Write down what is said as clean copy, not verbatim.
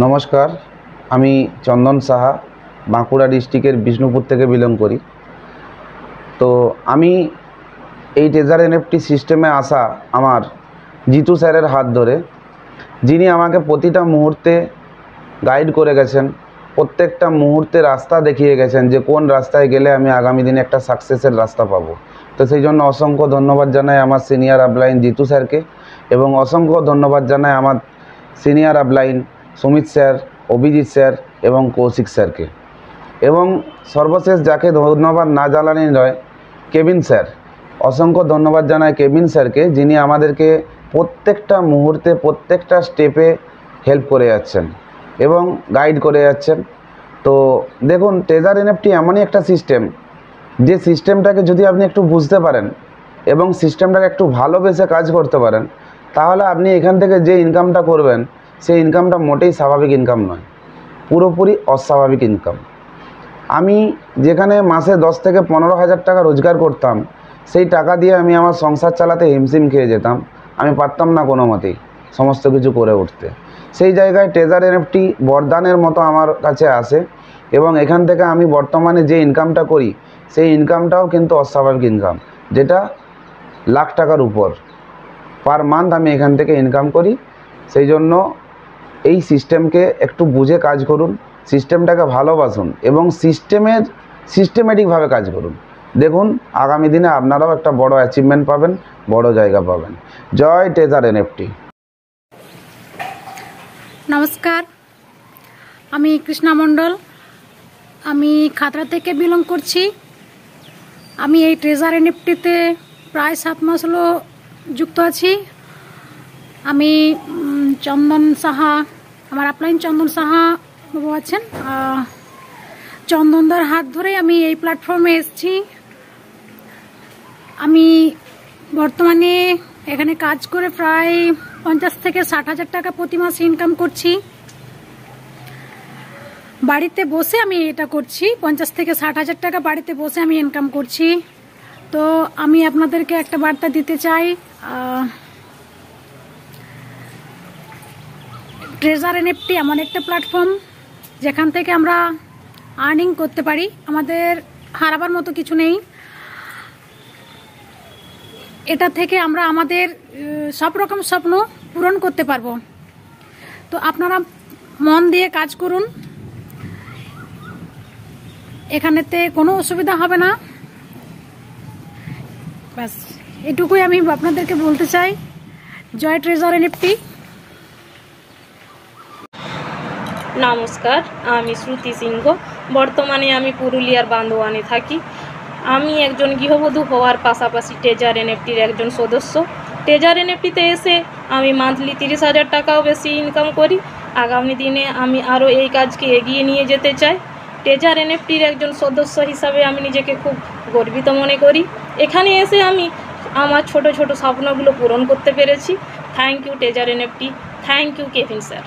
নমস্কার, আমি চন্দন সাহা, বাঁকুড়া ডিস্ট্রিক্টের বিষ্ণুপুর থেকে বিলং করি। তো আমি এই ট্রেজার এনএফটি সিস্টেমে আসা আমার জিতু স্যারের হাত ধরে, যিনি আমাকে প্রতিটা মুহূর্তে গাইড করে গেছেন, প্রত্যেকটা মুহূর্তে রাস্তা দেখিয়ে গেছেন যে কোন রাস্তায় গেলে আমি আগামী দিনে একটা সাকসেসের রাস্তা পাবো। তো সেই জন্য অসংখ্য ধন্যবাদ জানাই আমার সিনিয়র আপলাইন জিতু স্যারকে, এবং অসংখ্য ধন্যবাদ জানাই আমার senior upline Sumit sir, Abhijit sir এবং কৌশিক স্যারকে। এবং সর্বশেষ যাকে ধন্যবাদ না জানালেই নয়, কেবিন স্যার। অসংখ্য ধন্যবাদ জানাই কেবিন স্যারকে, যিনি আমাদেরকে প্রত্যেকটা মুহূর্তে প্রত্যেকটা স্টেপে হেল্প করে যাচ্ছেন এবং গাইড করে যাচ্ছেন। তো দেখুন, ট্রেজার এনএফটি এমনই একটা সিস্টেম, যে সিস্টেমটাকে যদি আপনি একটু বুঝতে পারেন এবং সিস্টেমটাকে একটু ভালোবেসে কাজ করতে পারেন, তাহলে আপনি এখান থেকে যে ইনকামটা করবেন সেই ইনকামটা মোটেই স্বাভাবিক ইনকাম নয়, পুরোপুরি অস্বাভাবিক ইনকাম। আমি যেখানে মাসে 10 থেকে 15,000 টাকা রোজগার করতাম, সেই টাকা দিয়ে আমি আমার সংসার চালাতে হিমশিম খেয়ে যেতাম। আমি পারতাম না কোনো মতেই সমস্ত কিছু করে উঠতে। সেই জায়গায় ট্রেজার এনএফটি বরদানের মতো আমার কাছে আসে, এবং এখান থেকে আমি বর্তমানে যে ইনকামটা করি সেই ইনকামটাও কিন্তু অস্বাভাবিক ইনকাম, যেটা লাখ টাকার উপর পার মান্থ আমি এখান থেকে ইনকাম করি। সেই জন্য এই সিস্টেমকে একটু বুঝে কাজ করুন, সিস্টেমটাকে ভালোবাসুন এবং সিস্টেমেটিকভাবে কাজ করুন। দেখুন, আগামী দিনে আপনারাও একটা বড় অ্যাচিভমেন্ট পাবেন, বড় জায়গা পাবেন। জয় ট্রেজার এনএফটি। নমস্কার, আমি কৃষ্ণা মণ্ডল, আমি খাতড়া থেকে বিলং করছি। আমি এই ট্রেজার এনএফটিতে প্রায় 7 মাস হলো যুক্ত আছি। আমি চন্দন সাহা, আমার আপলাইন চন্দন সাহা বাবু আছেন, চন্দনদার হাত ধরে আমি এই প্ল্যাটফর্মে এসেছি। আমি বর্তমানে এখানে কাজ করে প্রায় 50 থেকে 60,000 টাকা প্রতি মাসে ইনকাম করছি। বাড়িতে বসে আমি এটা করছি, 50 থেকে 60,000 টাকা বাড়িতে বসে আমি ইনকাম করছি। তো আমি আপনাদেরকে একটা বার্তা দিতে চাই, ট্রেজার এনএফটি এমন একটা প্ল্যাটফর্ম যেখান থেকে আমরা আর্নিং করতে পারি, আমাদের হারাবার মতো কিছু নেই। এটা থেকে আমরা আমাদের সব রকম স্বপ্ন পূরণ করতে পারবো। তো আপনারা মন দিয়ে কাজ করুন, এখানেতে কোনো অসুবিধা হবে না। ব্যাস এটুকুই আমি আপনাদেরকে বলতে চাই। জয় ট্রেজার এনএফটি। নমস্কার, আমি শ্রুতি সিংহ। বর্তমানে আমি পুরুলিয়ার বান্দোয়ানে থাকি। আমি একজন গৃহবধূ হওয়ার পাশাপাশি ট্রেজার এনএফটির একজন সদস্য। ট্রেজার এনএফটিতে এসে আমি মান্থলি 30,000 টাকাও বেশি ইনকাম করি। আগামী দিনে আমি আরও এই কাজকে এগিয়ে নিয়ে যেতে চাই। ট্রেজার এনএফটির একজন সদস্য হিসাবে আমি নিজেকে খুব গর্বিত মনে করি। এখানে এসে আমি আমার ছোট ছোট স্বপ্নগুলো পূরণ করতে পেরেছি। Thank you treasure NFT, thank you Kevin sir.